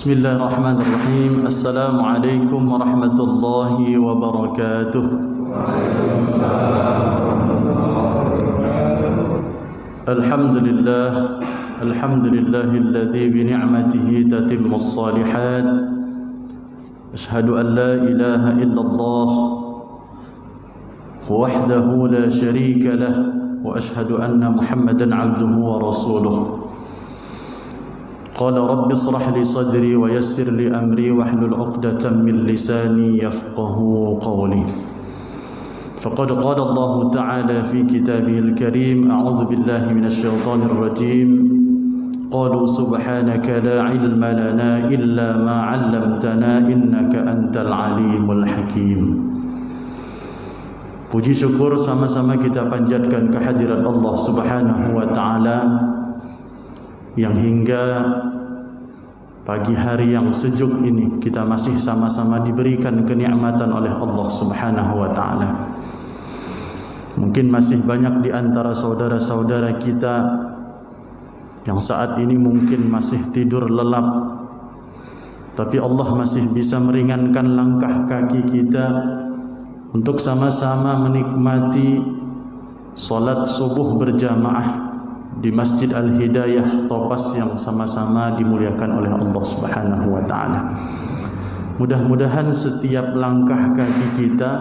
Bismillahirrahmanirrahim. Assalamualaikum warahmatullahi wabarakatuh. Alhamdulillah, alhamdulillahilladzi bi ni'matihi tatimmus shalihat. Asyhadu an la ilaha illallah wahdahu la syarika lah wa asyhadu anna Muhammadan 'abduhu wa rasuluh. قال رب اشرح لي صدري ويسر لي أمري واحلل عقدة من لساني يفقه قولي فقد قال الله تعالى في كتابه الكريم أعوذ بالله من الشيطان الرجيم قالوا سبحانك لا علم لنا إلا ما علمتنا إنك أنت العليم الحكيم. Puji syukur sama-sama kita panjatkan kehadirat Allah Subhanahu wa taala yang hingga pagi hari yang sejuk ini kita masih sama-sama diberikan kenikmatan oleh Allah Subhanahu wa taala. Mungkin masih banyak di antara saudara-saudara kita yang saat ini mungkin masih tidur lelap, tapi Allah masih bisa meringankan langkah kaki kita untuk sama-sama menikmati salat subuh berjamaah di Masjid Al-Hidayah Topas yang sama-sama dimuliakan oleh Allah Subhanahu wa taala. Mudah-mudahan setiap langkah kaki kita,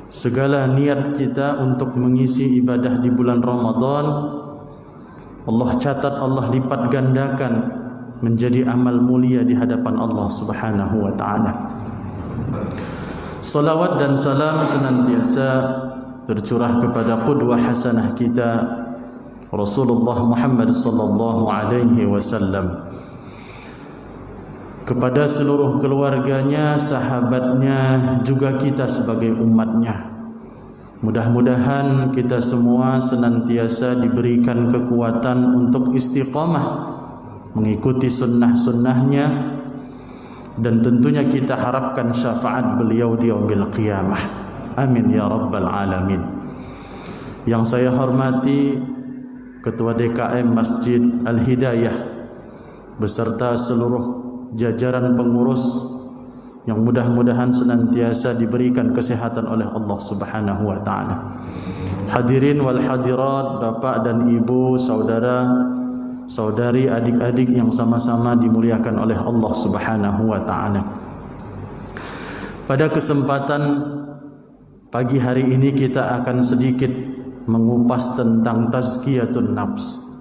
segala niat kita untuk mengisi ibadah di bulan Ramadan, Allah catat, Allah lipat gandakan menjadi amal mulia di hadapan Allah Subhanahu wa taala. Salawat dan salam senantiasa tercurah kepada qudwah hasanah kita Rasulullah Muhammad sallallahu alaihi wasallam, kepada seluruh keluarganya, sahabatnya, juga kita sebagai umatnya. Mudah-mudahan kita semua senantiasa diberikan kekuatan untuk istiqamah mengikuti sunnah-sunnahnya, dan tentunya kita harapkan syafaat beliau di yaumil qiyamah. Amin ya rabbal alamin. Yang saya hormati Ketua DKM Masjid Al-Hidayah beserta seluruh jajaran pengurus yang mudah-mudahan senantiasa diberikan kesehatan oleh Allah Subhanahu wa taala. Hadirin wal hadirat, Bapak dan Ibu, saudara, saudari, adik-adik yang sama-sama dimuliakan oleh Allah Subhanahu wa taala. Pada kesempatan pagi hari ini kita akan sedikit mengupas tentang tazkiyatun nafs.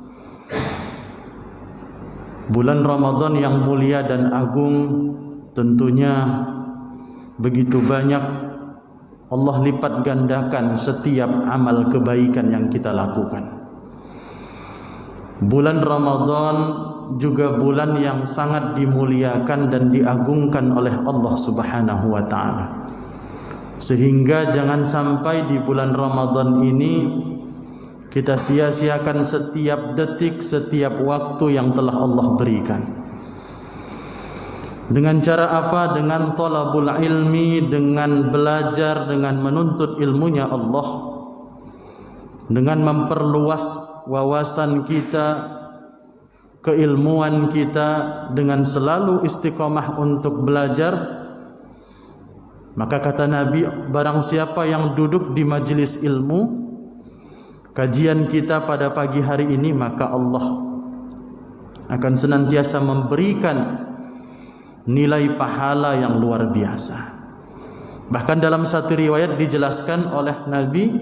Bulan Ramadan yang mulia dan agung, tentunya begitu banyak Allah lipat gandakan setiap amal kebaikan yang kita lakukan. Bulan Ramadan juga bulan yang sangat dimuliakan dan diagungkan oleh Allah Subhanahu wa taala. Sehingga jangan sampai di bulan Ramadan ini kita sia-siakan setiap detik, setiap waktu yang telah Allah berikan. Dengan cara apa? Dengan thalabul ilmi, dengan belajar, dengan menuntut ilmunya Allah, dengan memperluas wawasan kita, keilmuan kita, dengan selalu istiqomah untuk belajar. Maka kata Nabi, barang siapa yang duduk di majelis ilmu, kajian kita pada pagi hari ini, maka Allah akan senantiasa memberikan nilai pahala yang luar biasa. Bahkan dalam satu riwayat dijelaskan oleh Nabi,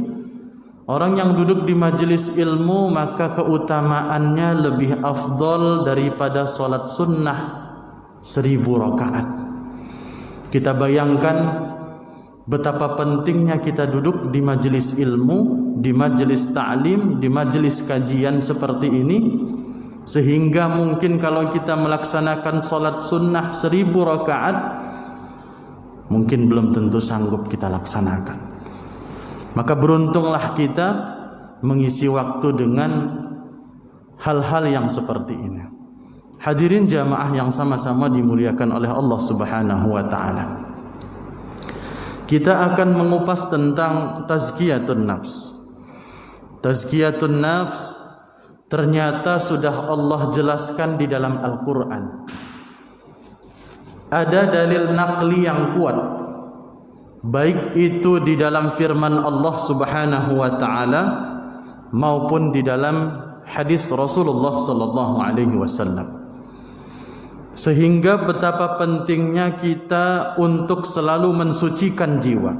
orang yang duduk di majelis ilmu maka keutamaannya lebih afdal daripada salat sunnah 1000 rakaat. Kita bayangkan betapa pentingnya kita duduk di majelis ilmu, di majelis ta'lim, di majelis kajian seperti ini, sehingga mungkin kalau kita melaksanakan salat sunnah 1000 rakaat mungkin belum tentu sanggup kita laksanakan. Maka beruntunglah kita mengisi waktu dengan hal-hal yang seperti ini. Hadirin jamaah yang sama-sama dimuliakan oleh Allah Subhanahu wa taala. Kita akan mengupas tentang tazkiyatun nafs. Tazkiyatun nafs ternyata sudah Allah jelaskan di dalam Al-Quran. ada dalil naqli yang kuat, baik itu di dalam firman Allah Subhanahu wa taala maupun di dalam hadis Rasulullah sallallahu alaihi wasallam. Sehingga betapa pentingnya kita untuk selalu mensucikan jiwa,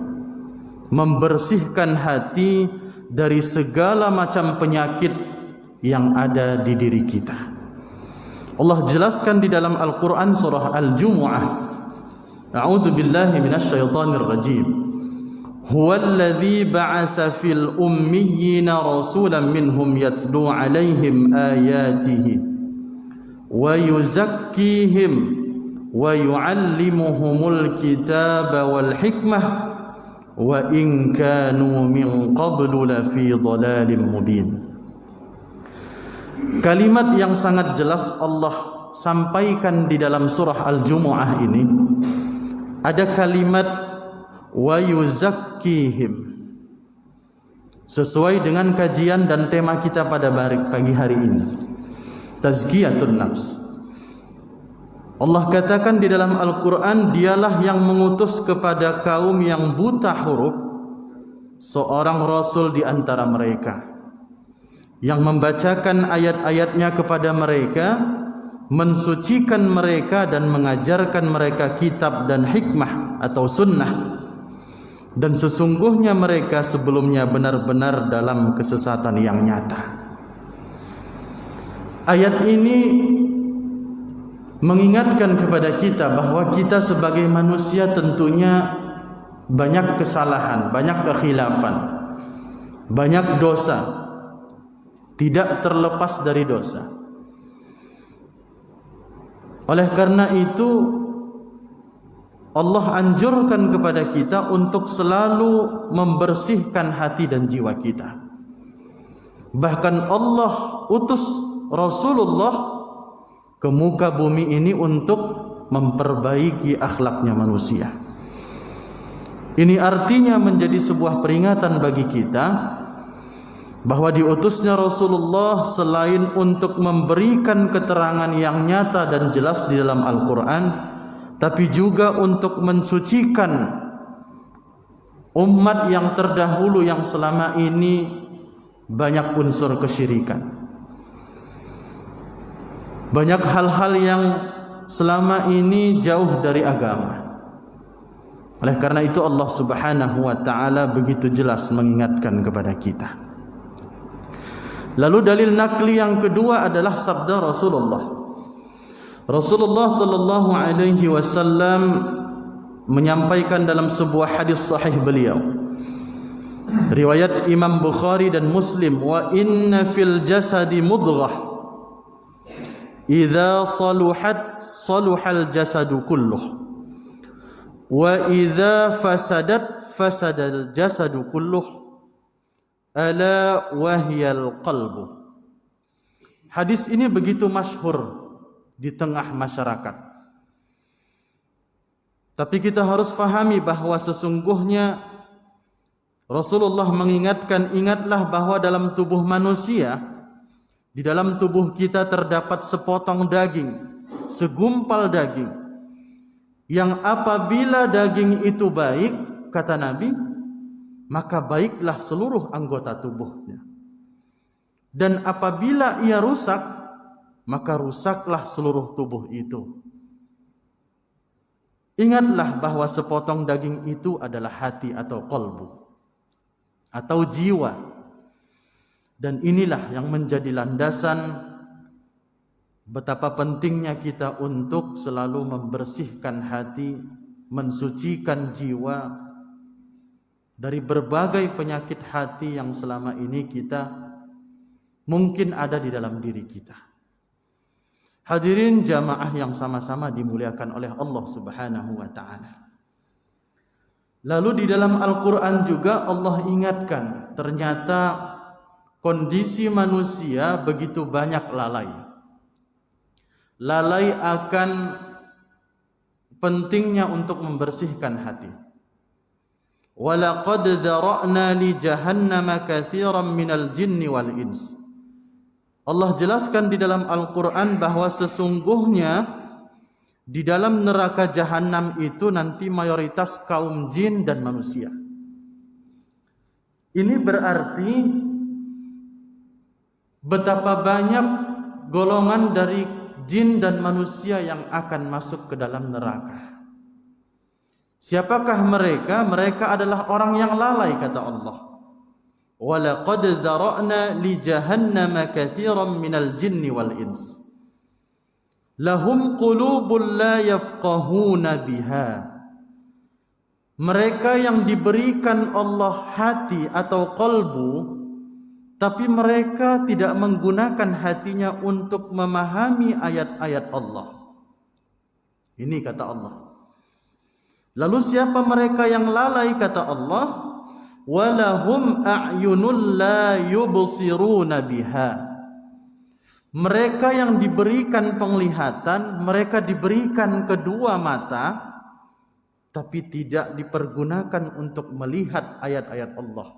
membersihkan hati dari segala macam penyakit yang ada di diri kita. Allah jelaskan di dalam Al-Quran surah Al-Jumu'ah, A'udzu billahi minasyaitonir rajim. Huwallazi ba'atsa fil ummiyina rasulan minhum yatlu 'alaihim ayatihi wa yuzakkihim wa yu'allimuhumul kitaba wal hikmah wa in kanu min qablu lafi dhalalin mubin. Kalimat yang sangat jelas Allah sampaikan di dalam surah Al-Jumu'ah ini, ada kalimat wa yuzakkihim, sesuai dengan kajian dan tema kita pada pagi hari ini, tazkiyatun nafs. Allah katakan di dalam Al-Quran, dialah yang mengutus kepada kaum yang buta huruf seorang rasul di antara mereka, yang membacakan ayat-ayatnya kepada mereka, mensucikan mereka dan mengajarkan mereka kitab dan hikmah atau sunnah. Dan sesungguhnya mereka sebelumnya benar-benar dalam kesesatan yang nyata. Ayat ini mengingatkan kepada kita bahwa kita sebagai manusia tentunya banyak kesalahan, banyak kekhilafan, banyak dosa, tidak terlepas dari dosa. Oleh karena itu Allah anjurkan kepada kita untuk selalu membersihkan hati dan jiwa kita. Bahkan Allah utus Rasulullah ke muka bumi ini untuk memperbaiki akhlaknya manusia. Ini artinya menjadi sebuah peringatan bagi kita bahwa diutusnya Rasulullah selain untuk memberikan keterangan yang nyata dan jelas di dalam Al-Quran, tapi juga untuk mensucikan umat yang terdahulu yang selama ini banyak unsur kesyirikan, banyak hal-hal yang selama ini jauh dari agama. Oleh karena itu Allah Subhanahu wa taala begitu jelas mengingatkan kepada kita. Lalu dalil nakli yang kedua adalah sabda Rasulullah. Rasulullah sallallahu alaihi wasallam menyampaikan dalam sebuah hadis sahih beliau, riwayat Imam Bukhari dan Muslim, wa inna fil jasadi mudghah idza saluhat saluhal jasadu kulluh wa idza fasadat fasadal jasadu kulluh ala wahyal qalbu. Hadis ini begitu masyhur di tengah masyarakat. Tapi kita harus fahami bahwa sesungguhnya Rasulullah mengingatkan, ingatlah bahwa dalam tubuh manusia, di dalam tubuh kita terdapat sepotong daging, segumpal daging, yang apabila daging itu baik, kata Nabi, maka baiklah seluruh anggota tubuhnya. Dan apabila ia rusak, maka rusaklah seluruh tubuh itu. Ingatlah bahwa sepotong daging itu adalah hati atau qalbu, atau jiwa. Dan inilah yang menjadi landasan betapa pentingnya kita untuk selalu membersihkan hati, mensucikan jiwa dari berbagai penyakit hati yang selama ini kita mungkin ada di dalam diri kita. Hadirin jamaah yang sama-sama dimuliakan oleh Allah Subhanahu wa taala. Lalu di dalam Al-Qur'an juga Allah ingatkan, ternyata kondisi manusia begitu banyak lalai. Lalai akan pentingnya untuk membersihkan hati. Walaqad dzara'na li jahannama katsiran minal jinni wal ins. Allah jelaskan di dalam Al-Quran bahwa sesungguhnya Di dalam neraka jahanam itu nanti mayoritas kaum jin dan manusia. Ini berarti betapa banyak golongan dari jin dan manusia yang akan masuk ke dalam neraka. Siapakah mereka? Mereka adalah orang yang lalai, kata Allah. وَلَقَدْ ذَرَأْنَا لِجَهَنَّمَ كَثِيرًا مِنَ الْجِنِّ وَالْإِنسِ لَهُمْ قُلُوبٌ لَا يَفْقَهُونَ بِهَا. Mereka yang diberikan Allah hati atau qalbu, tapi mereka tidak menggunakan hatinya untuk memahami ayat-ayat Allah. Ini kata Allah. Lalu siapa mereka yang lalai, kata Allah? Walahum a'yunul la yubsiruna biha. Mereka yang diberikan penglihatan, mereka diberikan kedua mata, tapi tidak dipergunakan untuk melihat ayat-ayat Allah.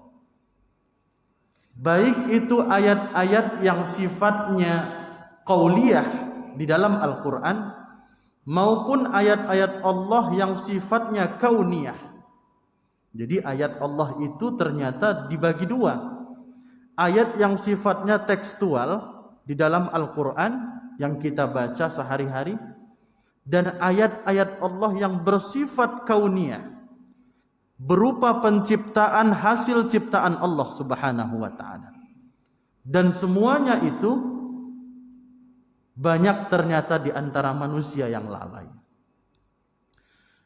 Baik itu ayat-ayat yang sifatnya qauliyah di dalam Al-Quran, maupun ayat-ayat Allah yang sifatnya kauniyah. Jadi ayat Allah itu ternyata dibagi dua. Ayat yang sifatnya tekstual di dalam Al-Quran yang kita baca sehari-hari, dan ayat-ayat Allah yang bersifat kauniyah, berupa penciptaan hasil ciptaan Allah Subhanahu wa ta'ala. Dan semuanya itu banyak ternyata di antara manusia yang lalai.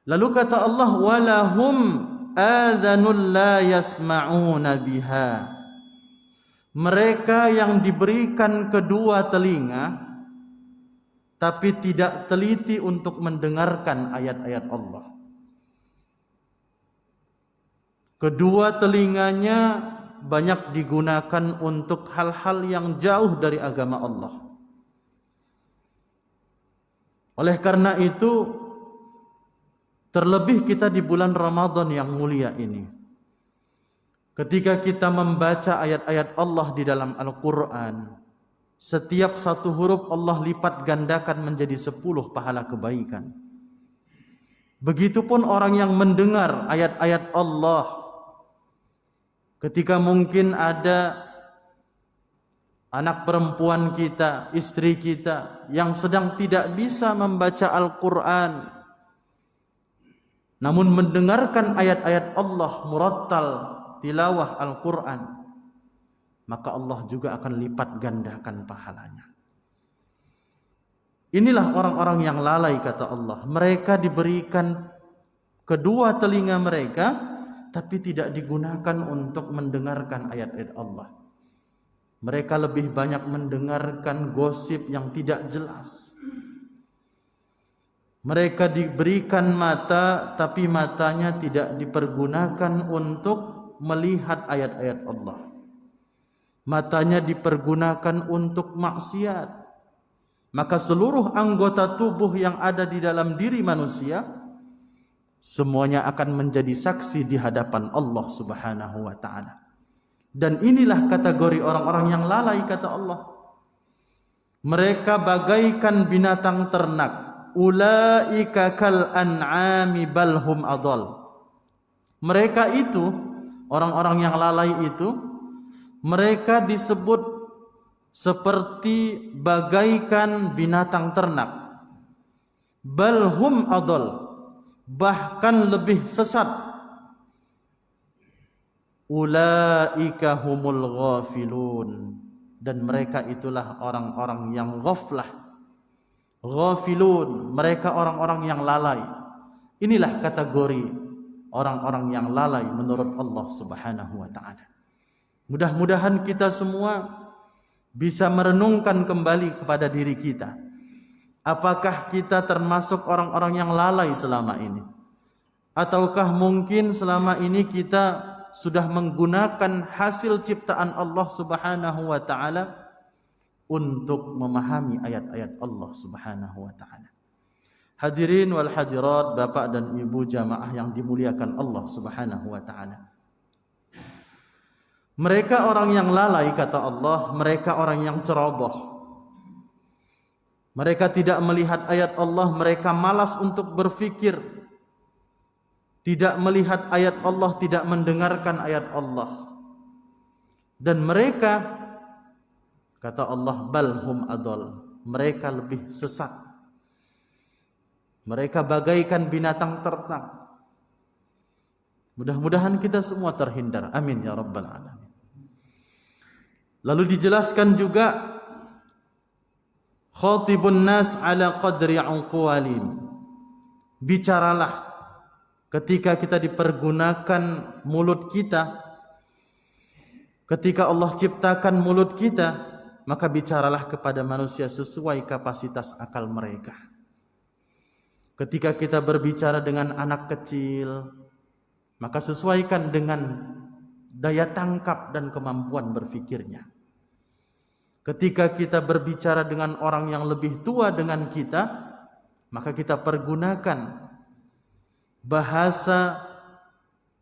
Lalu kata Allah, walahum adhanul la yasma'una biha. Mereka yang diberikan kedua telinga tapi tidak teliti untuk mendengarkan ayat-ayat Allah. Kedua telinganya banyak digunakan untuk hal-hal yang jauh dari agama Allah. Oleh karena itu, terlebih kita di bulan Ramadan yang mulia ini, ketika kita membaca ayat-ayat Allah di dalam Al-Quran, setiap satu huruf Allah lipat gandakan menjadi 10 pahala kebaikan. Begitupun orang yang mendengar ayat-ayat Allah, ketika mungkin ada anak perempuan kita, istri kita yang sedang tidak bisa membaca Al-Quran, namun mendengarkan ayat-ayat Allah murattal tilawah Al-Quran, maka Allah juga akan lipat gandakan pahalanya. Inilah orang-orang yang lalai, kata Allah. Mereka diberikan kedua telinga mereka, tapi tidak digunakan untuk mendengarkan ayat-ayat Allah. Mereka lebih banyak mendengarkan gosip yang tidak jelas. Mereka diberikan mata, tapi matanya tidak dipergunakan untuk melihat ayat-ayat Allah. Matanya dipergunakan untuk maksiat. Maka seluruh anggota tubuh yang ada di dalam diri manusia, semuanya akan menjadi saksi di hadapan Allah Subhanahu wa ta'ala. Dan inilah kategori orang-orang yang lalai, kata Allah. Mereka bagaikan binatang ternak. Ulaika kal an'ami bal hum adall. Mereka itu, orang-orang yang lalai itu, mereka disebut seperti bagaikan binatang ternak. Bal hum adall, bahkan lebih sesat. Ulaika humul ghafilun, dan mereka itulah orang-orang yang ghaflah. Ghafilun, mereka orang-orang yang lalai. Inilah kategori orang-orang yang lalai menurut Allah Subhanahu wa ta'ala. Mudah-mudahan kita semua bisa merenungkan kembali kepada diri kita. Apakah kita termasuk orang-orang yang lalai selama ini? Ataukah mungkin selama ini kita sudah menggunakan hasil ciptaan Allah Subhanahu wa ta'ala untuk memahami ayat-ayat Allah Subhanahu wa ta'ala. Hadirin wal hadirat, Bapak dan Ibu jamaah yang dimuliakan Allah Subhanahu wa ta'ala. Mereka orang yang lalai, kata Allah, mereka orang yang ceroboh. Mereka tidak melihat ayat Allah, mereka malas untuk berfikir. Tidak melihat ayat Allah, tidak mendengarkan ayat Allah. Dan mereka, kata Allah, balhum adol, mereka lebih sesat. Mereka bagaikan binatang ternak. Mudah-mudahan kita semua terhindar. Amin ya rabbal alamin. Lalu dijelaskan juga, khatibun nas ala qadri aqwalim. Bicaralah ketika kita dipergunakan mulut kita. Ketika Allah ciptakan mulut kita, maka bicaralah kepada manusia sesuai kapasitas akal mereka. Ketika kita berbicara dengan anak kecil, maka sesuaikan dengan daya tangkap dan kemampuan berfikirnya. Ketika kita berbicara dengan orang yang lebih tua dengan kita, maka kita pergunakan bahasa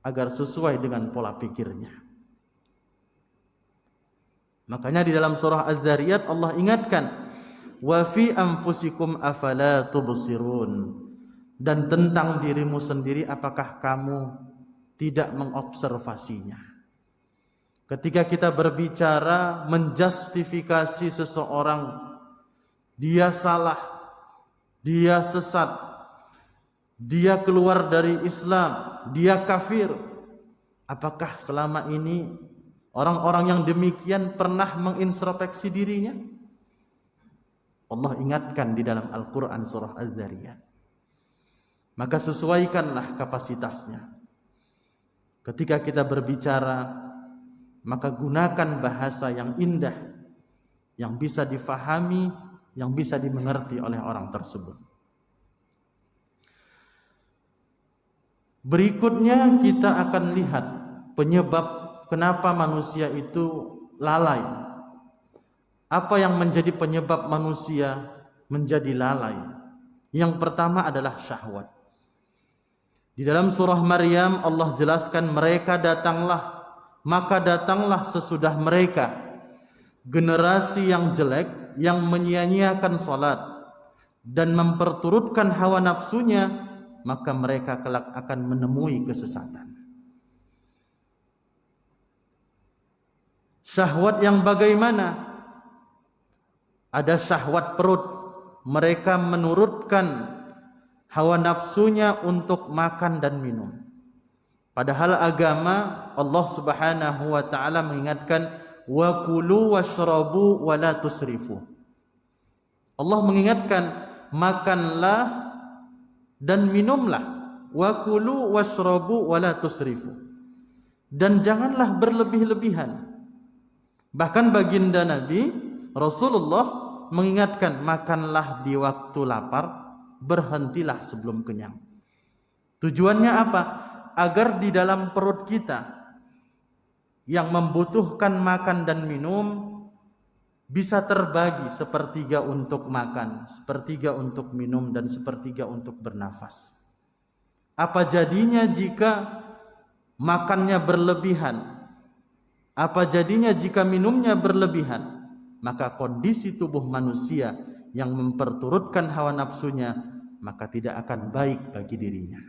agar sesuai dengan pola pikirnya. Makanya di dalam surah Az-Zariyat Allah ingatkan, wa fi anfusikum afala tubsirun, dan tentang dirimu sendiri apakah kamu tidak mengobservasinya. Ketika kita berbicara menjustifikasi seseorang, dia salah, dia sesat, dia keluar dari Islam, dia kafir, apakah selama ini orang-orang yang demikian pernah mengintrospeksi dirinya? Allah ingatkan di dalam Al-Quran surah Az-Zariyat. Maka sesuaikanlah kapasitasnya. Ketika kita berbicara, maka gunakan bahasa yang indah, yang bisa difahami, yang bisa dimengerti oleh orang tersebut. Berikutnya kita akan lihat penyebab kenapa manusia itu lalai. Apa yang menjadi penyebab manusia menjadi lalai? Yang pertama adalah syahwat. Di dalam surah Maryam Allah jelaskan, maka datanglah sesudah mereka generasi yang jelek, yang menyia-nyiakan salat dan memperturutkan hawa nafsunya, maka mereka kelak akan menemui kesesatan. Syahwat yang bagaimana? Ada syahwat perut, mereka menurutkan hawa nafsunya untuk makan dan minum. Padahal agama Allah Subhanahu wa taala mengingatkan, wa kulu washrabu wa la tusrifu. Allah mengingatkan, makanlah dan minumlah, wa kulu washrabu wa la tusrifu, dan janganlah berlebih-lebihan. Bahkan baginda Nabi Rasulullah mengingatkan, makanlah di waktu lapar, berhentilah sebelum kenyang. Tujuannya apa? Agar di dalam perut kita yang membutuhkan makan dan minum bisa terbagi, sepertiga untuk makan, sepertiga untuk minum, dan sepertiga untuk bernafas. Apa jadinya jika makannya berlebihan? Apa jadinya jika minumnya berlebihan? Maka kondisi tubuh manusia yang memperturutkan hawa nafsunya, maka tidak akan baik bagi dirinya.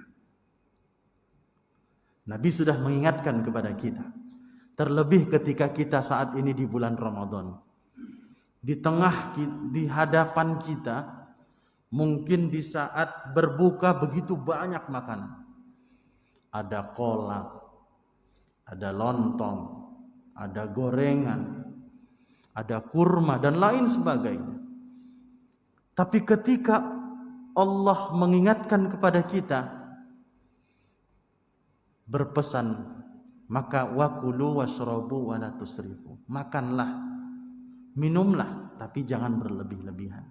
Nabi sudah mengingatkan kepada kita, terlebih ketika kita saat ini di bulan Ramadan. Di hadapan kita, mungkin di saat berbuka begitu banyak makanan. Ada kolak, ada lontong, ada gorengan, ada kurma dan lain sebagainya. Tapi ketika Allah mengingatkan kepada kita, berpesan, maka wakulu washrabu wa la tusrifu, makanlah, minumlah, tapi jangan berlebih-lebihan.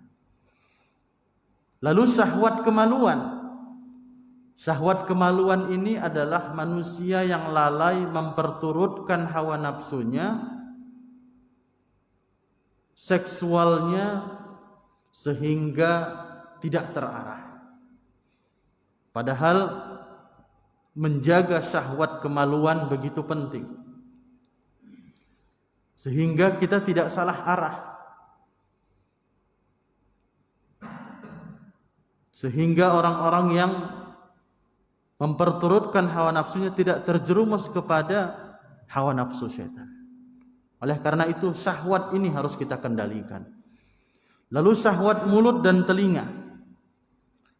Lalu syahwat kemaluan. Syahwat kemaluan ini adalah manusia yang lalai memperturutkan hawa nafsunya, seksualnya, sehingga tidak terarah. Padahal menjaga syahwat kemaluan begitu penting, sehingga kita tidak salah arah. sehingga orang-orang yang memperturutkan hawa nafsunya tidak terjerumus kepada hawa nafsu syaitan. Oleh karena itu syahwat ini harus kita kendalikan. Lalu syahwat mulut dan telinga.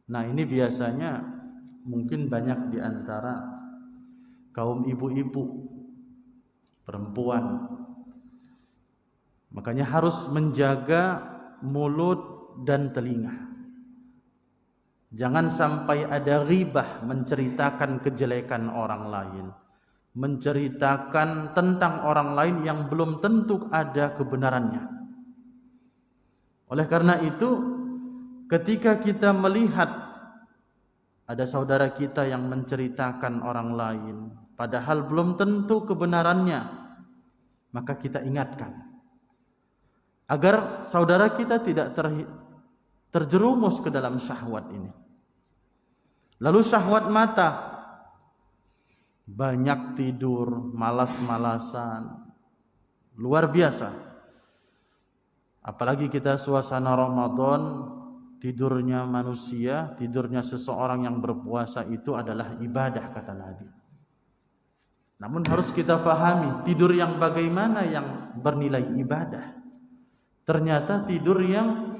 Nah, ini biasanya mungkin banyak di antara kaum ibu-ibu, perempuan. Makanya harus menjaga mulut dan telinga. Jangan sampai ada ghibah, menceritakan kejelekan orang lain, menceritakan tentang orang lain yang belum tentu ada kebenarannya. Oleh karena itu, ketika kita melihat ada saudara kita yang menceritakan orang lain padahal belum tentu kebenarannya, maka kita ingatkan agar saudara kita tidak terjerumus ke dalam syahwat ini. Lalu syahwat mata, banyak tidur, malas-malasan, luar biasa. Apalagi kita suasana Ramadan, tidurnya manusia, tidurnya seseorang yang berpuasa itu adalah ibadah, kata Nabi. Namun harus kita fahami, tidur yang bagaimana yang bernilai ibadah. Ternyata tidur yang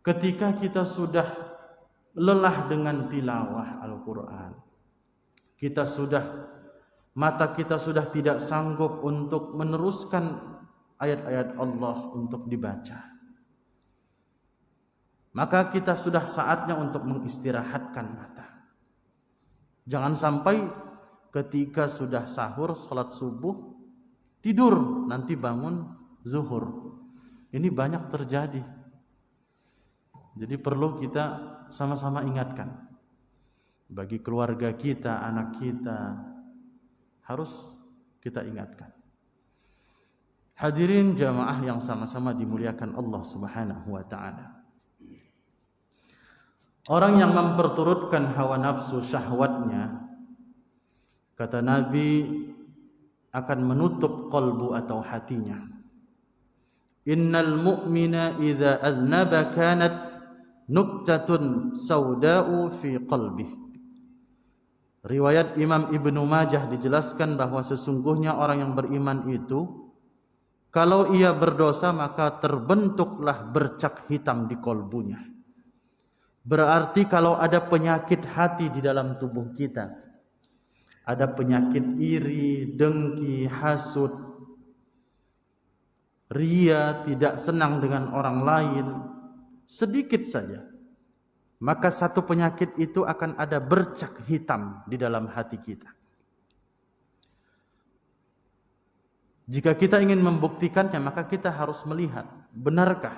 ketika kita sudah lelah dengan tilawah Al-Quran, mata kita sudah tidak sanggup untuk meneruskan ayat-ayat Allah untuk dibaca, maka kita sudah saatnya untuk mengistirahatkan mata. Jangan sampai ketika sudah sahur, salat subuh, tidur, nanti bangun zuhur. Ini banyak terjadi. Jadi perlu kita sama-sama ingatkan. Bagi keluarga kita, anak kita, harus kita ingatkan. Hadirin jamaah yang sama-sama dimuliakan Allah Subhanahu wa ta'ala. Orang yang memperturutkan hawa nafsu syahwatnya, kata Nabi, akan menutup qalbu atau hatinya. Innal mu'mina idza aznaba kanat nuktatun sauda'u fi qalbih. Riwayat Imam Ibnu Majah dijelaskan bahwa sesungguhnya orang yang beriman itu kalau ia berdosa maka terbentuklah bercak hitam di kolbunya. Berarti kalau ada penyakit hati di dalam tubuh kita, ada penyakit iri, dengki, hasud, ria, tidak senang dengan orang lain, sedikit saja, maka satu penyakit itu akan ada bercak hitam di dalam hati kita. Jika kita ingin membuktikannya, maka kita harus melihat, benarkah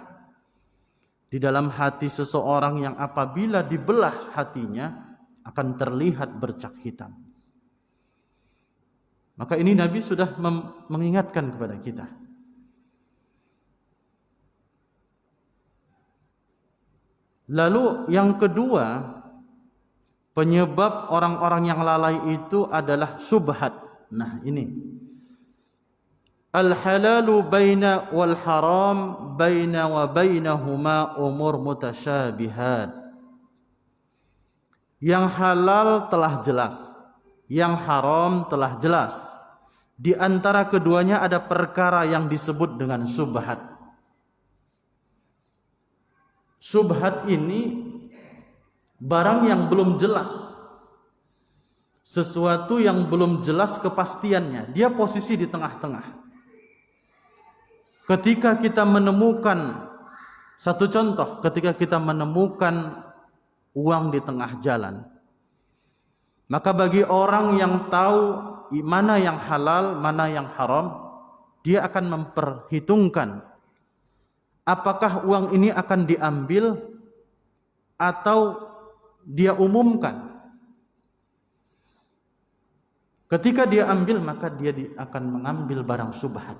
di dalam hati seseorang yang apabila dibelah hatinya akan terlihat bercak hitam. Maka ini Nabi sudah mengingatkan kepada kita. Lalu yang kedua, penyebab orang-orang yang lalai itu adalah syubhat. Nah, ini al-halalu baina wal haram baina wa bainahuma umur mutasyabihat. Yang halal telah jelas, yang haram telah jelas. Di antara keduanya ada perkara yang disebut dengan syubhat. Syubhat ini barang yang belum jelas, sesuatu yang belum jelas kepastiannya, dia posisi di tengah-tengah. Ketika kita menemukan satu contoh, ketika kita menemukan uang di tengah jalan, maka bagi orang yang tahu mana yang halal, mana yang haram, dia akan memperhitungkan apakah uang ini akan diambil atau dia umumkan. Ketika dia ambil, maka dia akan mengambil barang syubhat,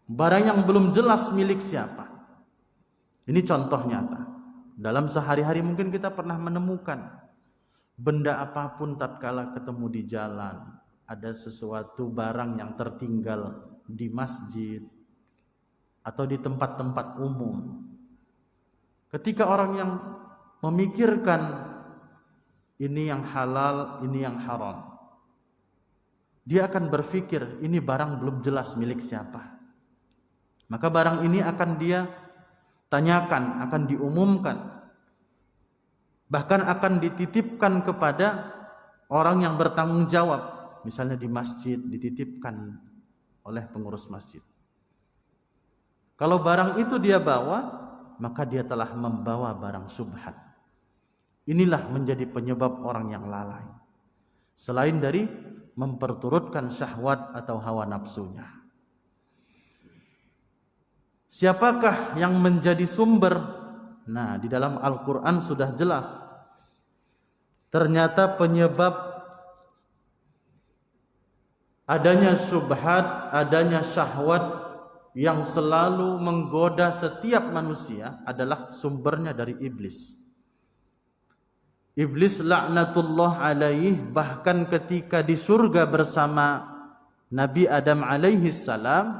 barang yang belum jelas milik siapa. Ini contoh nyata. Dalam sehari-hari mungkin kita pernah menemukan benda apapun tatkala ketemu di jalan, ada sesuatu barang yang tertinggal di masjid atau di tempat-tempat umum. Ketika orang yang memikirkan ini yang halal, ini yang haram. Dia akan berpikir ini barang belum jelas milik siapa. Maka barang ini akan dia tanyakan, akan diumumkan. Bahkan akan dititipkan kepada orang yang bertanggung jawab. Misalnya di masjid dititipkan oleh pengurus masjid. Kalau barang itu dia bawa, maka dia telah membawa barang syubhat. Inilah menjadi penyebab orang yang lalai. Selain dari memperturutkan syahwat atau hawa nafsunya. Siapakah yang menjadi sumber? Nah, di dalam Al-Quran sudah jelas. Ternyata penyebab adanya syubhat, adanya syahwat yang selalu menggoda setiap manusia adalah sumbernya dari iblis. Iblis laknatullah alaih bahkan ketika di surga bersama Nabi Adam alaihi salam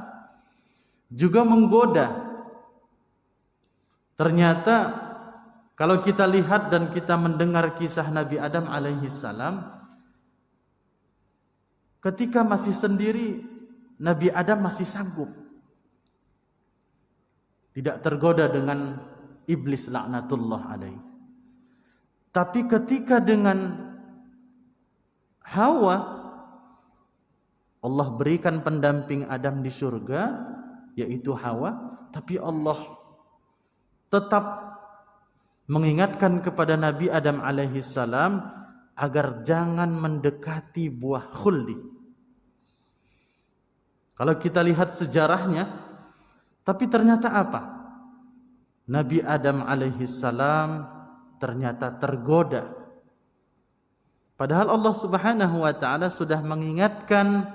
juga menggoda. Ternyata kalau kita lihat dan kita mendengar kisah Nabi Adam alaihi salam, ketika masih sendiri Nabi Adam masih sanggup, tidak tergoda dengan iblis laknatullah alaih. Tapi ketika dengan Hawa, Allah berikan pendamping Adam di surga, yaitu Hawa, tapi Allah tetap mengingatkan kepada Nabi Adam alaihi salam agar jangan mendekati buah khuldi. Kalau kita lihat sejarahnya, tapi ternyata apa? Nabi Adam alaihi salam ternyata tergoda. Padahal Allah Subhanahu wa taala sudah mengingatkan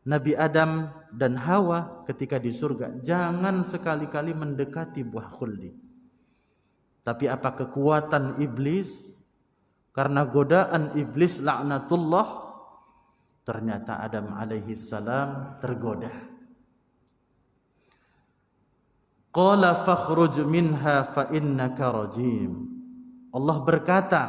Nabi Adam dan Hawa ketika di surga, jangan sekali-kali mendekati buah khuldi. Tapi apa kekuatan iblis? Karena godaan iblis laknatullah, ternyata Adam alaihi salam tergoda. Qala fakhruj minha fa innaka rajim. Allah berkata,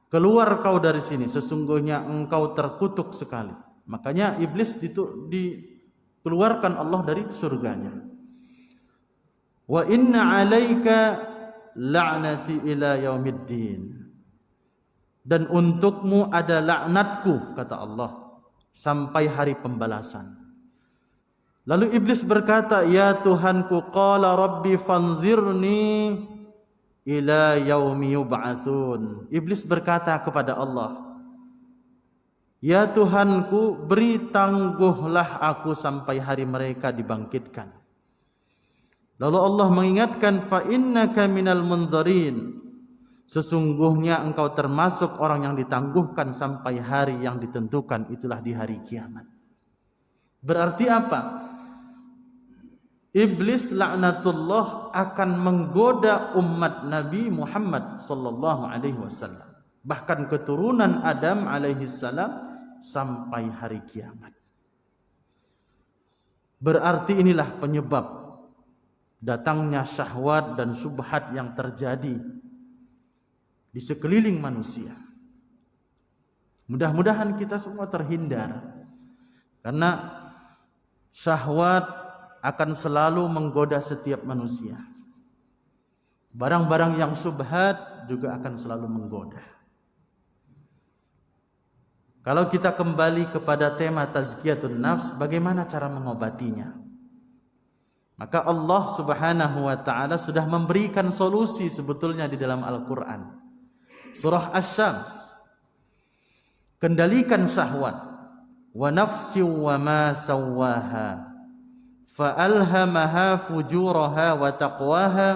keluar kau dari sini, sesungguhnya engkau terkutuk sekali. Makanya iblis dikeluarkan Allah dari surganya. Wa inna alaika la'nati ila yaumiddin. Dan untukmu ada laknatku, kata Allah, sampai hari pembalasan. Lalu iblis berkata, ya Tuhanku, qala rabbi fanzirni ila yaumi yub'atsun. Iblis berkata kepada Allah, ya Tuhanku, beri tangguhlah aku sampai hari mereka dibangkitkan. Lalu Allah mengingatkan, fa innaka minal mundzirin. Sesungguhnya engkau termasuk orang yang ditangguhkan sampai hari yang ditentukan, itulah di hari kiamat. Berarti apa? Iblis laknatullah akan menggoda umat Nabi Muhammad sallallahu alaihi wasallam, bahkan keturunan Adam alaihi salam sampai hari kiamat. Berarti inilah penyebab datangnya syahwat dan syubhat yang terjadi di sekeliling manusia. Mudah-mudahan kita semua terhindar, karena syahwat akan selalu menggoda setiap manusia. Barang-barang yang syubhat juga akan selalu menggoda. Kalau kita kembali kepada tema tazkiyatun nafs, bagaimana cara mengobatinya? Maka Allah Subhanahu wa taala sudah memberikan solusi sebetulnya di dalam Al-Qur'an. Surah Asy-Syams. Kendalikan syahwat. Wa nafsi wa ma sawwaha. فَأَلْهَمَهَا فُجُورَهَا وَتَقْوَاهَا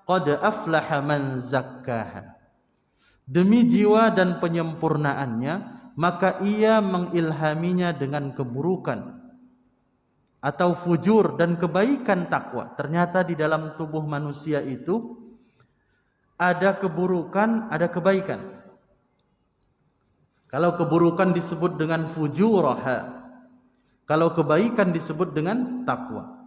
قَدْ أَفْلَحَ مَنْ زَكَّاهَا. Demi jiwa dan penyempurnaannya, maka ia mengilhaminya dengan keburukan atau fujur dan kebaikan takwa. Ternyata di dalam tubuh manusia itu ada keburukan, ada kebaikan. Kalau keburukan disebut dengan fujuraha, kalau kebaikan disebut dengan takwa.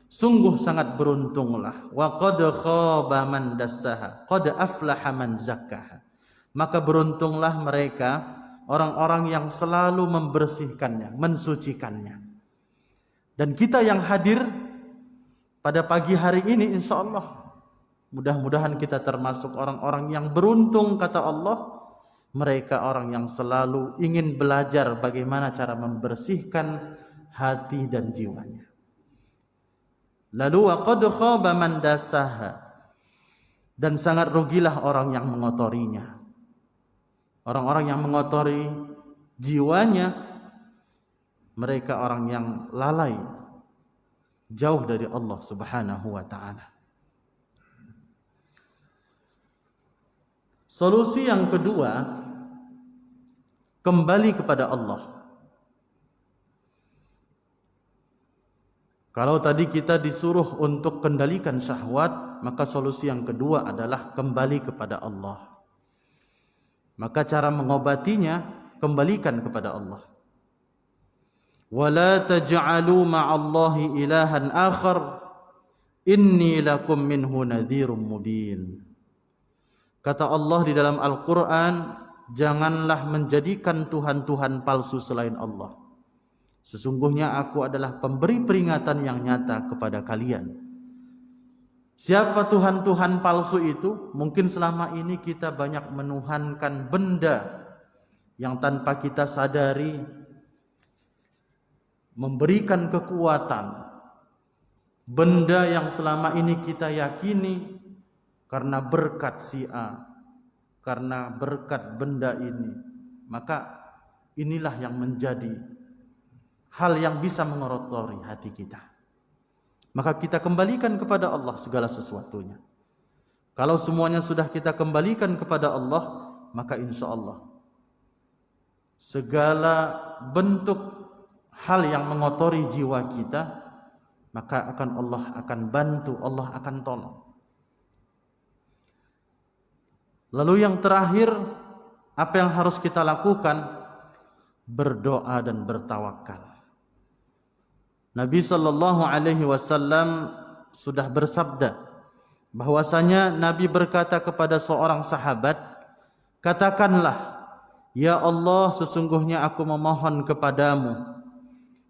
Sungguh sangat beruntunglah. Wa qad khaba man dassaha, qad aflaha man zakkaha. Maka beruntunglah mereka, orang-orang yang selalu membersihkannya, mensucikannya. Dan kita yang hadir pada pagi hari ini, insya Allah, mudah-mudahan kita termasuk orang-orang yang beruntung, kata Allah. Mereka orang yang selalu ingin belajar bagaimana cara membersihkan hati dan jiwanya. Lalu wa qad khaba man dassaha, dan sangat rugilah orang yang mengotorinya. Orang-orang yang mengotori jiwanya, mereka orang yang lalai, jauh dari Allah Subhanahu wa ta'ala. Solusi yang kedua, kembali kepada Allah. Kalau tadi kita disuruh untuk kendalikan syahwat, maka solusi yang kedua adalah kembali kepada Allah. Maka cara mengobatinya, kembalikan kepada Allah. Wala taj'alu ma'allahi ilahan akhar, inni lakum minhu nadhirum mubin. Kata Allah di dalam Al-Quran, janganlah menjadikan Tuhan-Tuhan palsu selain Allah. Sesungguhnya aku adalah pemberi peringatan yang nyata kepada kalian. Siapa Tuhan-Tuhan palsu itu? Mungkin selama ini kita banyak menuhankan benda yang tanpa kita sadari memberikan kekuatan. Benda yang selama ini kita yakini karena berkat si A, karena berkat benda ini, maka inilah yang menjadi hal yang bisa mengotori hati kita. Maka kita kembalikan kepada Allah segala sesuatunya. Kalau semuanya sudah kita kembalikan kepada Allah, maka insya Allah segala bentuk hal yang mengotori jiwa kita, maka Allah akan bantu, Allah akan tolong. Lalu yang terakhir, apa yang harus kita lakukan? Berdoa dan bertawakal. Nabi SAW sudah bersabda bahwasanya Nabi berkata kepada seorang sahabat, katakanlah, ya Allah, sesungguhnya aku memohon kepadamu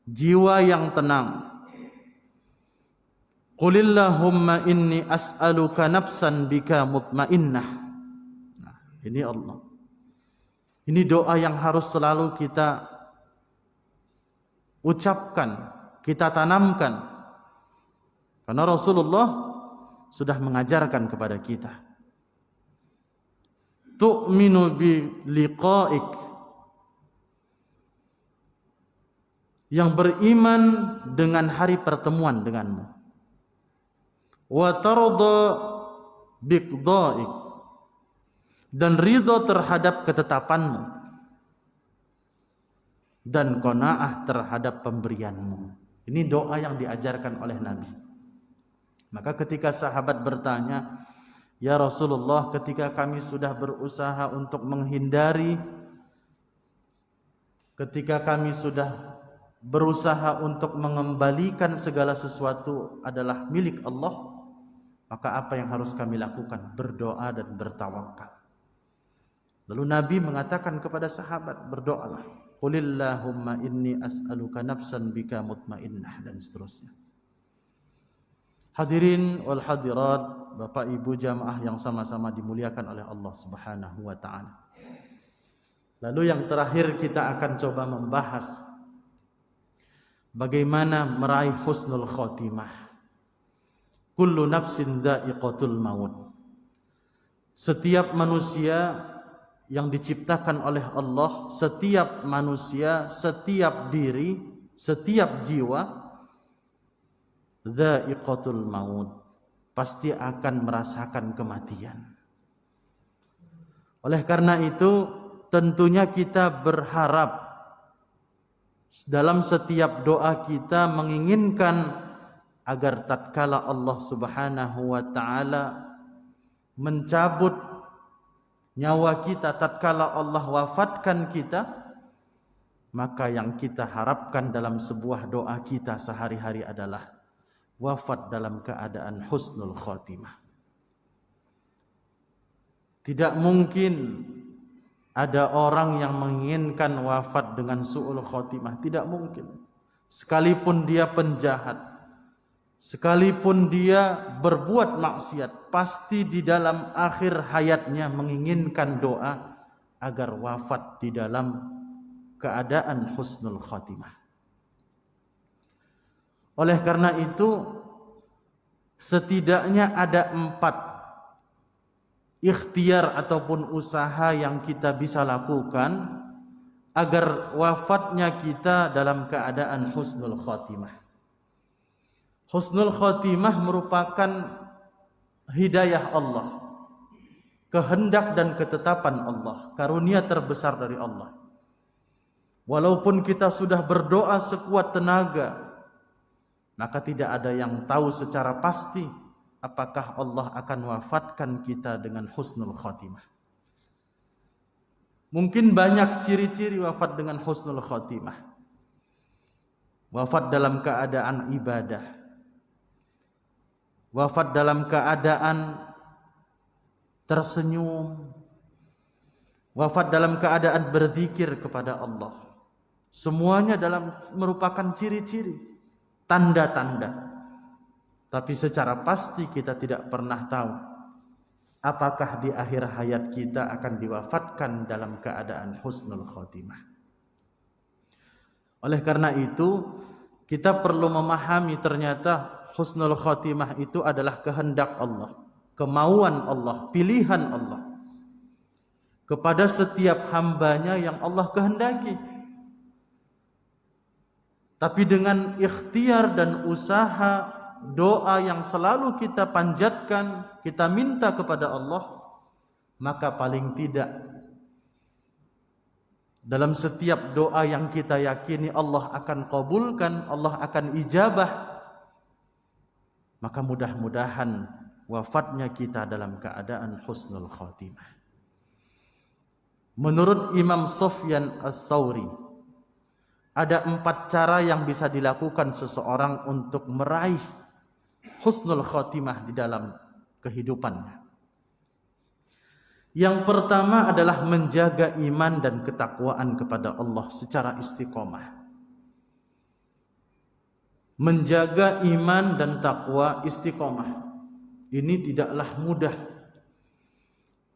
jiwa yang tenang. Qulillahumma inni as'aluka nafsan bika mutmainnah. Nah, ini Allah. Ini doa yang harus selalu kita ucapkan, kita tanamkan. Karena Rasulullah sudah mengajarkan kepada kita. Tu'minu bi liqa'ik, yang beriman dengan hari pertemuan denganmu. Wa tarda biqda'ik, dan ridha terhadap ketetapanmu, dan qanaah terhadap pemberianmu. Ini doa yang diajarkan oleh Nabi. Maka ketika sahabat bertanya, ya Rasulullah, ketika kami sudah berusaha untuk menghindari, ketika kami sudah berusaha untuk mengembalikan segala sesuatu adalah milik Allah, maka apa yang harus kami lakukan? Berdoa dan bertawakal. Lalu Nabi mengatakan kepada sahabat, berdoalah. Qulillahumma inni as'aluka nafsan bika mutmainnah, dan seterusnya. Hadirin wal hadirat, Bapak Ibu jamaah yang sama-sama dimuliakan oleh Allah Subhanahu wa ta'ala. Lalu yang terakhir kita akan coba membahas bagaimana meraih husnul khotimah. Kullu nafsin dha'iqatul maut. Setiap manusia yang diciptakan oleh Allah, setiap manusia, setiap diri, setiap jiwa, dha'iqatul maut, pasti akan merasakan kematian. Oleh karena itu, tentunya kita berharap dalam setiap doa kita menginginkan agar tatkala Allah Subhanahu wa ta'ala mencabut nyawa kita, tatkala Allah wafatkan kita, maka yang kita harapkan dalam sebuah doa kita sehari-hari adalah wafat dalam keadaan husnul khotimah. Tidak mungkin ada orang yang menginginkan wafat dengan su'ul khotimah, tidak mungkin. Sekalipun dia penjahat, sekalipun dia berbuat maksiat, pasti di dalam akhir hayatnya menginginkan doa agar wafat di dalam keadaan husnul khotimah. Oleh karena itu, setidaknya ada 4 ikhtiar ataupun usaha yang kita bisa lakukan agar wafatnya kita dalam keadaan husnul khotimah. Husnul khotimah merupakan hidayah Allah, kehendak dan ketetapan Allah, karunia terbesar dari Allah. Walaupun kita sudah berdoa sekuat tenaga, maka tidak ada yang tahu secara pasti apakah Allah akan wafatkan kita dengan husnul khotimah. Mungkin banyak ciri-ciri wafat dengan husnul khotimah. Wafat dalam keadaan ibadah, wafat dalam keadaan tersenyum, wafat dalam keadaan berzikir kepada Allah. Semuanya merupakan ciri-ciri, tanda-tanda. Tapi secara pasti kita tidak pernah tahu apakah di akhir hayat kita akan diwafatkan dalam keadaan husnul khotimah. Oleh karena itu, kita perlu memahami ternyata husnul khotimah itu adalah kehendak Allah, kemauan Allah, pilihan Allah kepada setiap hambanya yang Allah kehendaki. Tapi dengan ikhtiar dan usaha, doa yang selalu kita panjatkan, kita minta kepada Allah, maka paling tidak dalam setiap doa yang kita yakini Allah akan kabulkan, Allah akan ijabah, maka mudah-mudahan wafatnya kita dalam keadaan husnul khotimah. Menurut Imam Sufyan Ats-Tsauri, ada 4 cara yang bisa dilakukan seseorang untuk meraih husnul khotimah di dalam kehidupannya. Yang pertama adalah menjaga iman dan ketakwaan kepada Allah secara istiqomah. Menjaga iman dan takwa istiqomah ini tidaklah mudah,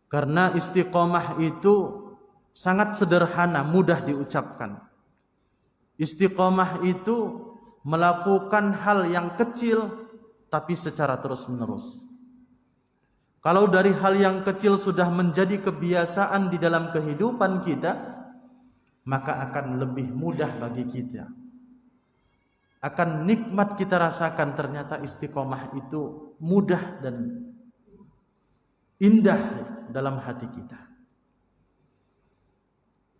karena istiqomah itu sangat sederhana, mudah diucapkan. Istiqomah itu melakukan hal yang kecil tapi secara terus-menerus. Kalau dari hal yang kecil sudah menjadi kebiasaan di dalam kehidupan kita, maka akan lebih mudah bagi kita. Akan nikmat kita rasakan ternyata istiqomah itu mudah dan indah dalam hati kita.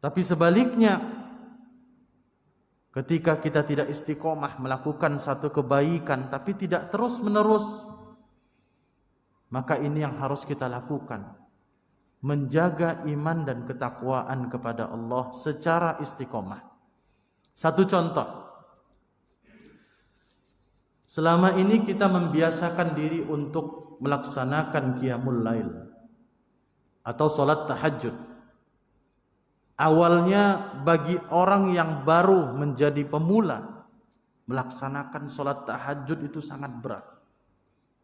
Tapi sebaliknya, ketika kita tidak istiqomah melakukan satu kebaikan tapi tidak terus-menerus, maka ini yang harus kita lakukan. Menjaga iman dan ketakwaan kepada Allah secara istiqomah. Satu contoh. Selama ini kita membiasakan diri untuk melaksanakan qiyamul lail atau salat tahajud. Awalnya bagi orang yang baru menjadi pemula, melaksanakan sholat tahajud itu sangat berat.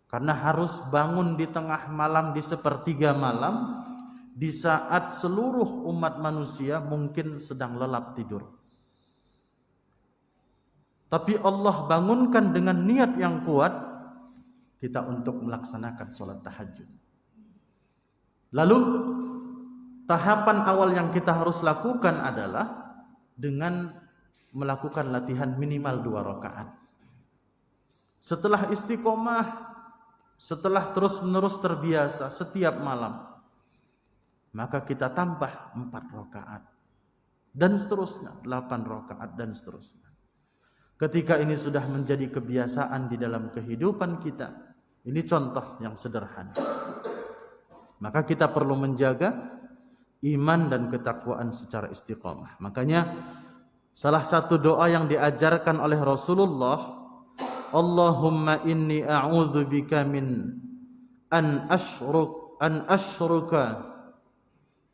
Karena harus bangun di tengah malam, di sepertiga malam, di saat seluruh umat manusia mungkin sedang lelap tidur. Tapi Allah bangunkan dengan niat yang kuat kita untuk melaksanakan sholat tahajud. Lalu tahapan awal yang kita harus lakukan adalah dengan melakukan latihan minimal 2 rakaat. Setelah istiqomah, setelah terus-menerus terbiasa setiap malam, maka kita tambah 4 rakaat dan seterusnya, 8 rakaat dan seterusnya. Ketika ini sudah menjadi kebiasaan di dalam kehidupan kita, ini contoh yang sederhana. Maka kita perlu menjaga iman dan ketakwaan secara istiqomah. Makanya salah satu doa yang diajarkan oleh Rasulullah Allahumma inni a'udzubika min an asyruka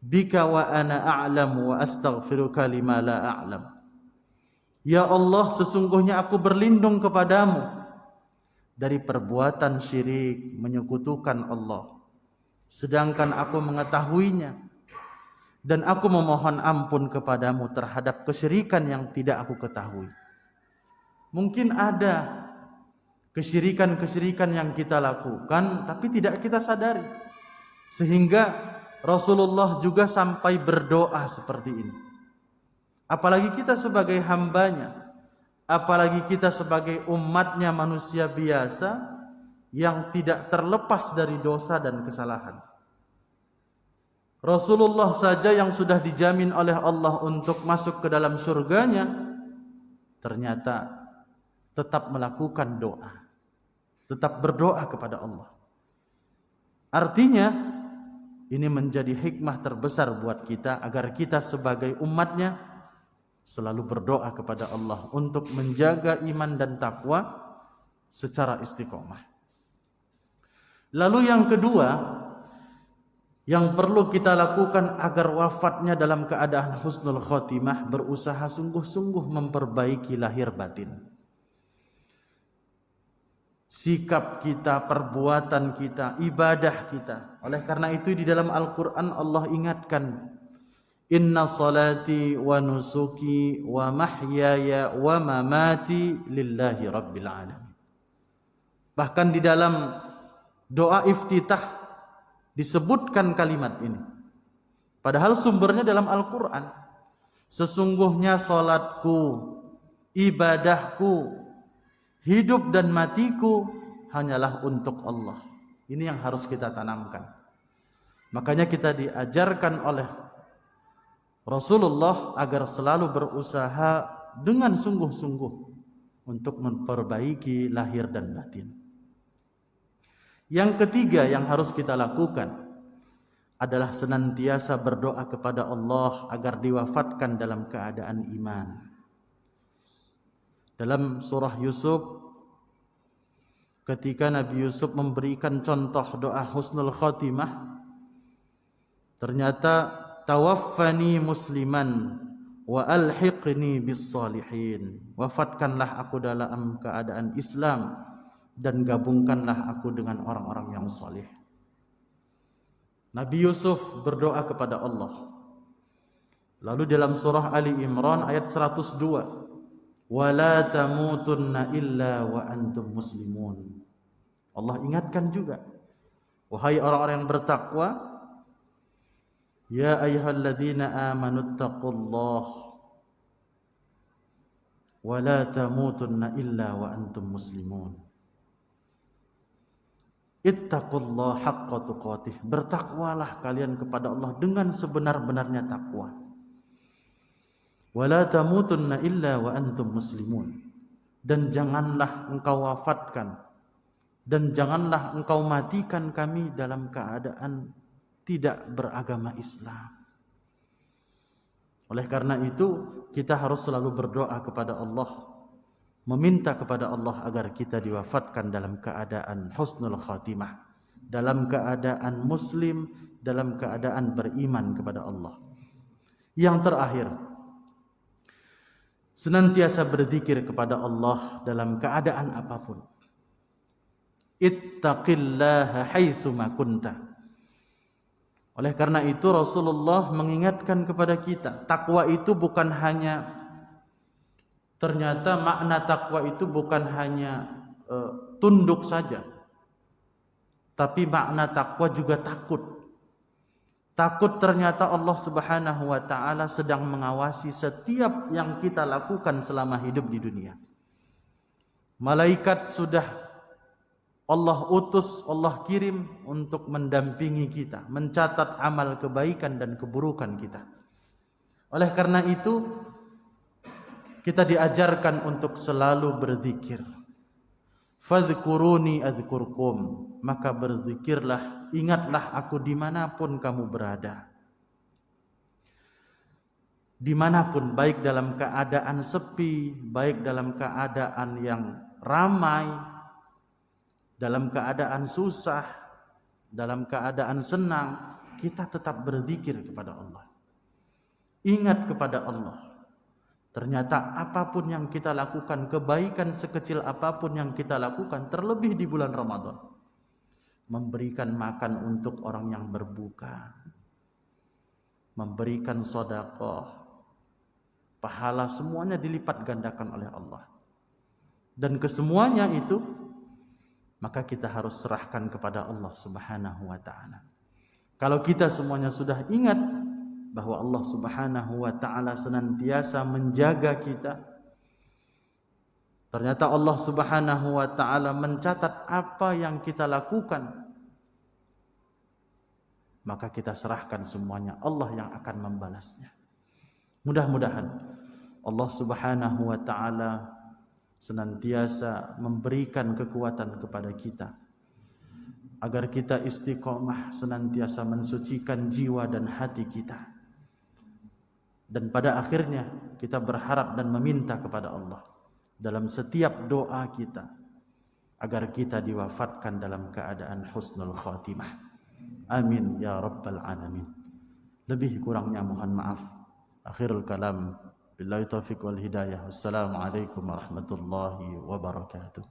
bika wa ana a'lam wa astaghfiruka lima la a'lam. Ya Allah, sesungguhnya aku berlindung kepadamu dari perbuatan syirik, menyekutukan Allah, sedangkan aku mengetahuinya, dan aku memohon ampun kepadamu terhadap kesyirikan yang tidak aku ketahui. Mungkin ada kesyirikan-kesyirikan yang kita lakukan tapi tidak kita sadari, sehingga Rasulullah juga sampai berdoa seperti ini. Apalagi kita sebagai hambanya, apalagi kita sebagai umatnya, manusia biasa yang tidak terlepas dari dosa dan kesalahan. Rasulullah saja yang sudah dijamin oleh Allah untuk masuk ke dalam surganya, ternyata tetap melakukan doa, tetap berdoa kepada Allah. Artinya ini menjadi hikmah terbesar buat kita, agar kita sebagai umatnya selalu berdoa kepada Allah untuk menjaga iman dan takwa secara istiqomah. Lalu yang kedua yang perlu kita lakukan agar wafatnya dalam keadaan husnul khotimah, berusaha sungguh-sungguh memperbaiki lahir batin. Sikap kita, perbuatan kita, ibadah kita. Oleh karena itu di dalam Al-Quran Allah ingatkan, inna salati wa nusuki wa mahyaya wa mamati lillahi rabbil alamin. Bahkan di dalam doa iftitah disebutkan kalimat ini, padahal sumbernya dalam Al-Quran. Sesungguhnya salatku, ibadahku, hidup dan matiku hanyalah untuk Allah. Ini yang harus kita tanamkan. Makanya kita diajarkan oleh Rasulullah agar selalu berusaha dengan sungguh-sungguh untuk memperbaiki lahir dan batin. Yang ketiga yang harus kita lakukan adalah senantiasa berdoa kepada Allah agar diwafatkan dalam keadaan iman. Dalam surah Yusuf, ketika Nabi Yusuf memberikan contoh doa husnul khotimah, ternyata tawaffani musliman wa alhiqni bis salihin. Wafatkanlah aku dalam keadaan Islam dan gabungkanlah aku dengan orang-orang yang saleh. Nabi Yusuf berdoa kepada Allah. Lalu dalam surah Ali Imran ayat 102, wala tamutunna illa wa antum muslimun. Allah ingatkan juga, wahai orang-orang yang bertakwa, ya ayyuhalladzina amanu taqullaha wa la tamutunna illa wa antum muslimun. Ittaqullaha haqqa tuqatih. Bertakwalah kalian kepada Allah dengan sebenar-benarnya takwa. Wa la tamutunna illa wa antum muslimun. Dan janganlah engkau wafatkan, dan janganlah engkau matikan kami dalam keadaan tidak beragama Islam. Oleh karena itu kita harus selalu berdoa kepada Allah, meminta kepada Allah agar kita diwafatkan dalam keadaan husnul khatimah, dalam keadaan muslim, dalam keadaan beriman kepada Allah. Yang terakhir, senantiasa berzikir kepada Allah dalam keadaan apapun. Ittaqillaha haitsuma kunta. Oleh karena itu Rasulullah mengingatkan kepada kita, takwa itu bukan hanya, ternyata makna takwa itu bukan hanya tunduk saja, tapi makna takwa juga takut. Takut ternyata Allah Subhanahu wa taala sedang mengawasi setiap yang kita lakukan selama hidup di dunia. Malaikat sudah Allah utus, Allah kirim untuk mendampingi kita, mencatat amal kebaikan dan keburukan kita. Oleh karena itu kita diajarkan untuk selalu berzikir. Fadhkuruni adzkurkum. Maka berzikirlah, ingatlah aku dimanapun kamu berada. Dimanapun, baik dalam keadaan sepi, baik dalam keadaan yang ramai, dalam keadaan susah, dalam keadaan senang, kita tetap berzikir kepada Allah. Ingat kepada Allah. Ternyata apapun yang kita lakukan, kebaikan sekecil apapun yang kita lakukan, terlebih di bulan Ramadan, memberikan makan untuk orang yang berbuka, memberikan sedekah, pahala semuanya dilipat gandakan oleh Allah. Dan kesemuanya itu, maka kita harus serahkan kepada Allah Subhanahu wa ta'ala. Kalau kita semuanya sudah ingat bahwa Allah Subhanahu wa ta'ala senantiasa menjaga kita, ternyata Allah Subhanahu wa ta'ala mencatat apa yang kita lakukan, maka kita serahkan semuanya, Allah yang akan membalasnya. Mudah-mudahan Allah Subhanahu wa ta'ala senantiasa memberikan kekuatan kepada kita, agar kita istiqomah, senantiasa mensucikan jiwa dan hati kita. Dan pada akhirnya kita berharap dan meminta kepada Allah dalam setiap doa kita, agar kita diwafatkan dalam keadaan husnul khatimah. Amin ya rabbal alamin. Lebih kurangnya mohon maaf. Akhirul kalam, billahi taufiq wal hidayah. Wassalamualaikum warahmatullahi wabarakatuh.